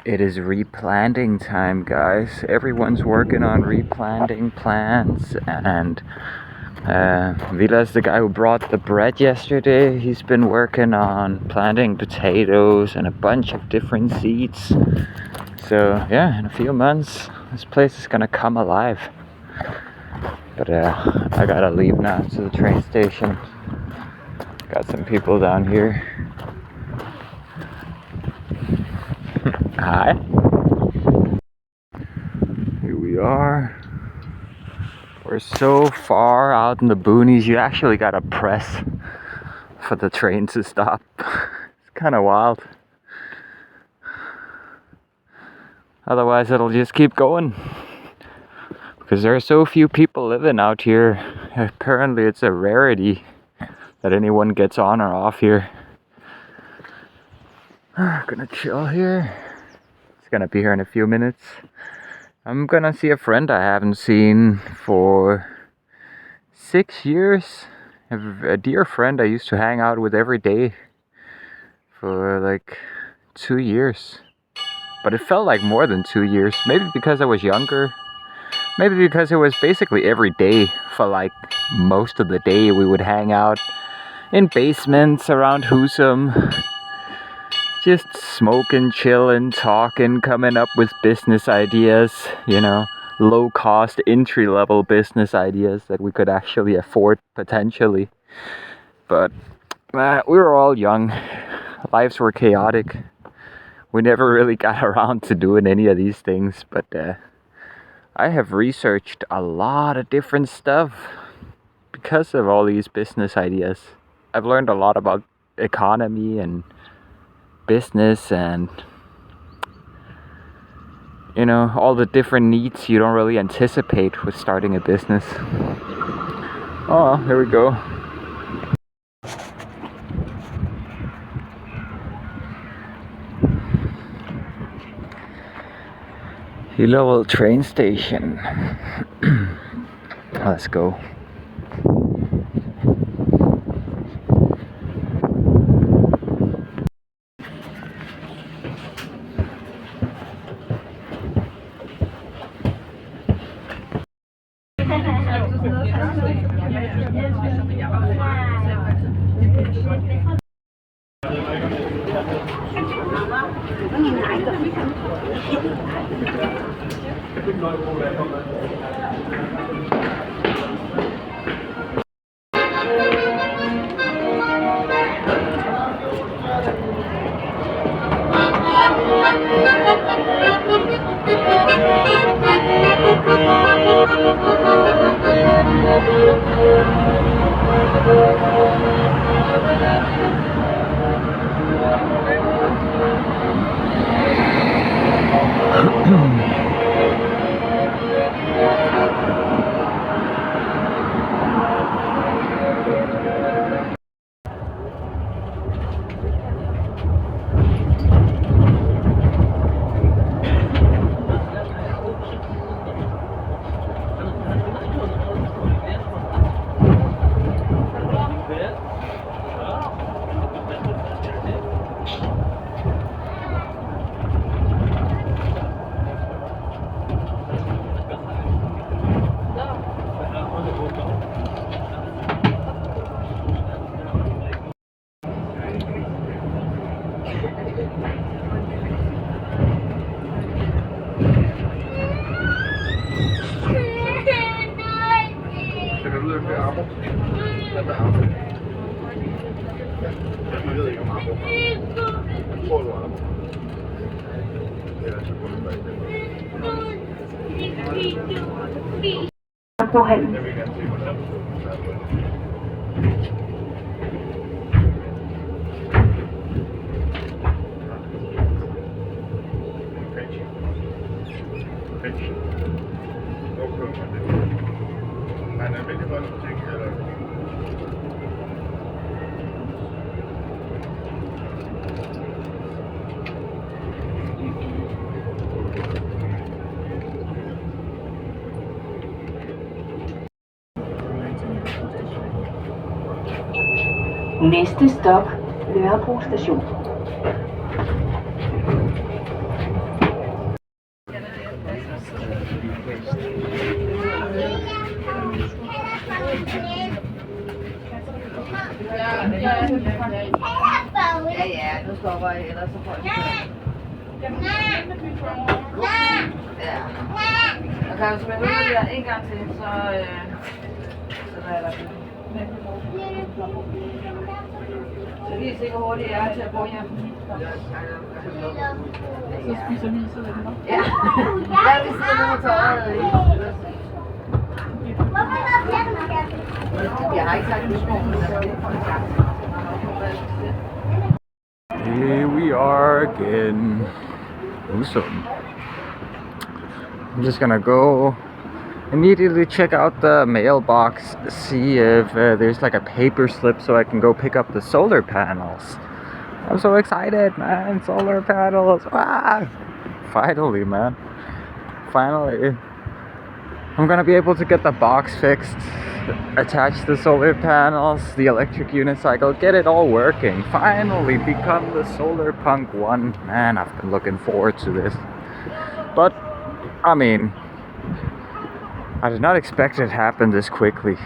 It is replanting time, guys. Everyone's working on replanting plants, and Vila's the guy who brought the bread yesterday. He's been working on planting potatoes and a bunch of different seeds. So yeah, in a few months, this place is gonna come alive. But I gotta leave now to the train station. Got some people down here. Hi. Here we are. We're so far out in the boonies, you actually gotta press for the train to stop. It's kind of wild. Otherwise it'll just keep going. Because there are so few people living out here. Apparently it's a rarity that anyone gets on or off here. Gonna chill here. It's gonna be here in a few minutes. I'm gonna see a friend I haven't seen for 6 years. A dear friend I used to hang out with every day for like 2 years. But it felt like more than 2 years. Maybe because I was younger. Maybe because it was basically every day. For like most of the day we would hang out in basements around Husum. Just smoking, chilling, talking, coming up with business ideas, you know, low cost, entry level business ideas that we could actually afford potentially. But we were all young, lives were chaotic. We never really got around to doing any of these things, but I have researched a lot of different stuff because of all these business ideas. I've learned a lot about economy and business and, you know, all the different needs you don't really anticipate with starting a business. Oh, here we go. Hillerød train station. Let's go. Næste stop, Nørrebro station. Ja, nu stopper jeg, ellers så får jeg ja. Og kan du smide ud der en gang til, så er der det. Så lige se, hvor hurtigt jeg er til at bo her. Så spiser vi så lidt, nok. Ja, vi sidder nu og tøjet. Jeg har ikke sagt lysmål, men Here we are again. Awesome. I'm just gonna go immediately check out the mailbox, see if there's like a paper slip so I can go pick up the solar panels. I'm so excited, man. Solar panels. Ah! Finally, man. Finally. I'm gonna be able to get the box fixed, attach the solar panels, the electric unicycle, get it all working. Finally become the Solarpunk 1. Man, I've been looking forward to this. But, I mean, I did not expect it to happen this quickly.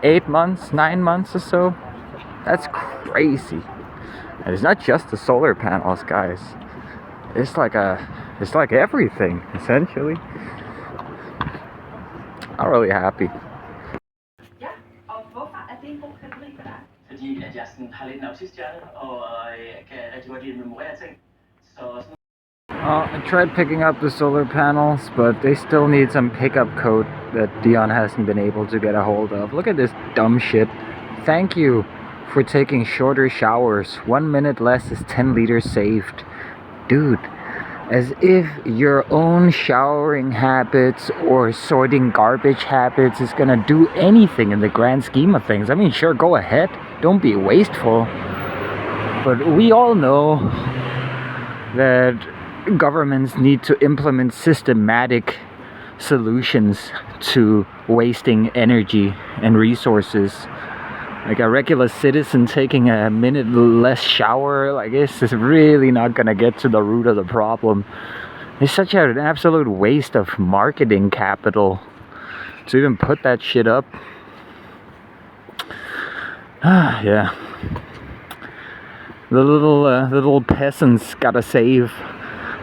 8 months, 9 months or so? That's crazy. And it's not just the solar panels, guys. It's like everything, essentially. I'm really happy. Ja, og hvorfor er det en god kategori for dig? Fordi at jeg sådan har lidt en autist-hjerne, og jeg kan rigtig godt lide at memorere ting. Så sådan I tried picking up the solar panels, but they still need some pickup code that Dion hasn't been able to get a hold of. Look at this dumb shit. Thank you for taking shorter showers. 1 minute less is 10 liters saved. Dude, as if your own showering habits or sorting garbage habits is gonna do anything in the grand scheme of things. I mean, sure, go ahead. Don't be wasteful. But we all know that governments need to implement systematic solutions to wasting energy and resources. Like a regular citizen taking a minute less shower, like this is really not gonna get to the root of the problem. It's such an absolute waste of marketing capital to even put that shit up. Yeah. The little peasants gotta save,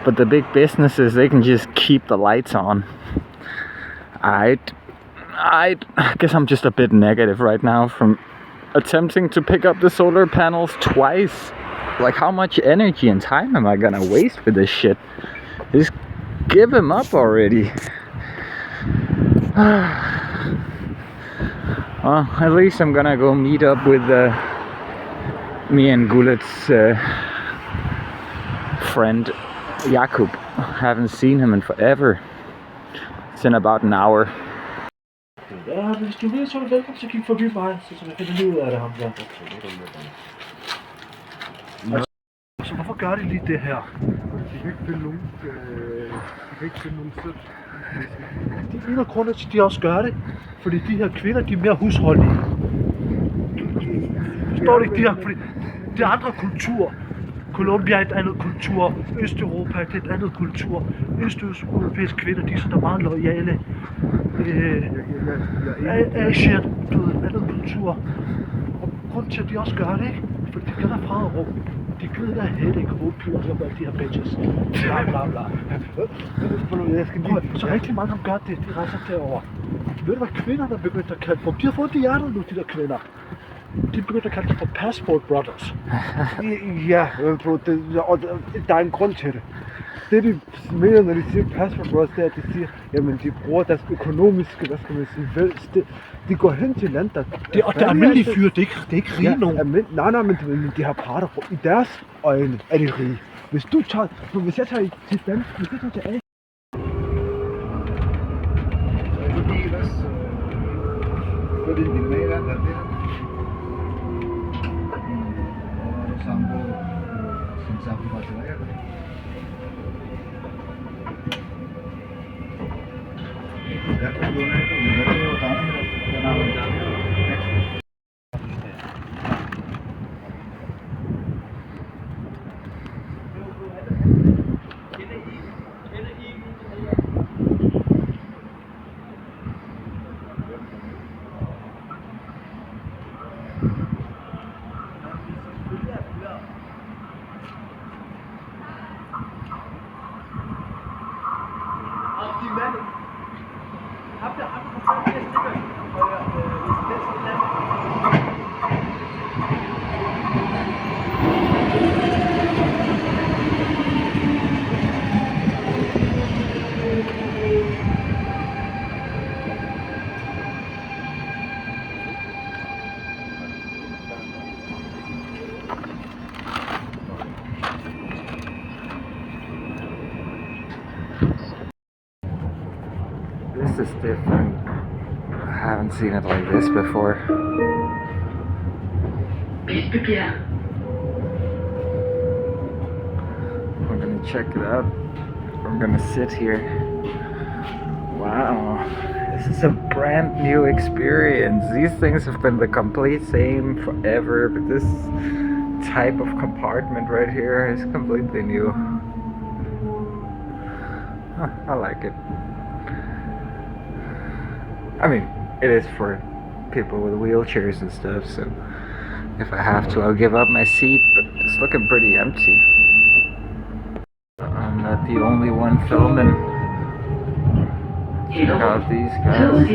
but the big businesses, they can just keep the lights on. I guess I'm just a bit negative right now from attempting to pick up the solar panels twice. Like, how much energy and time am I gonna waste with this shit? Just give him up already. Well, at least I'm gonna go meet up with me and Gulet's friend Jakub. Haven't seen him in forever. It's in about an hour. Ja, hvis du vil, så er du velkommen til at kigge forbi mig, så jeg finder lige ud af det ham der. Så hvorfor gør de lige det her? De kan ikke finde nogen selv. Det er en af grundene til, at de også gør det. Fordi de her kvinder, de er mere husholdige. Forstår du ikke? Fordi det er andre kulturer. Colombia er et andet kultur. Østeuropa er et andet kultur. Østeuropæiske kvinder, de er sådan meget loyale. Asien, du ved, en anden kultur. Og grunden til, at de også gør det, ikke? Fordi de gør der fred og ro. De gider der headache, hovedpiner og de her bitches. Bla bla bla. Så rigtig mange, der gør det, de rejser derover. Ved du hvad kvinderne begyndte at kalde dem? De har fået de hjerter nu, de der kvinder. De begyndte at kalde dem for Passport Brothers. Ja, bro, der er en grund til det. Det de mener, når de siger Passport Brothers, det er, at de siger, jamen de bruger deres økonomiske, hvad skal man sige, de går hen til land, der... Det er almindelige fyre, det er ikke rige nogen. Nej, men de har parter. I deres øjne er de rige. Hvis jeg tager til Danmark, hvis jeg tager til Asien... This is different. I haven't seen it like this before. Bispebjerg. We're gonna check it out. We're gonna sit here. Wow, this is a brand new experience. These things have been the complete same forever, but this type of compartment right here is completely new. Huh, I like it. I mean, it is for people with wheelchairs and stuff, so if I have to, I'll give up my seat, but it's looking pretty empty. I'm not the only one filming. Check out these guys.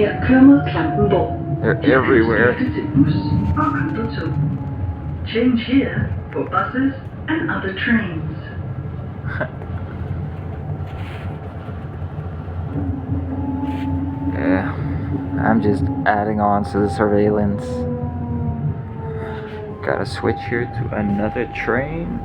They're everywhere. Change here for buses and other trains. Yeah, I'm just adding on to the surveillance. Gotta switch here to another train.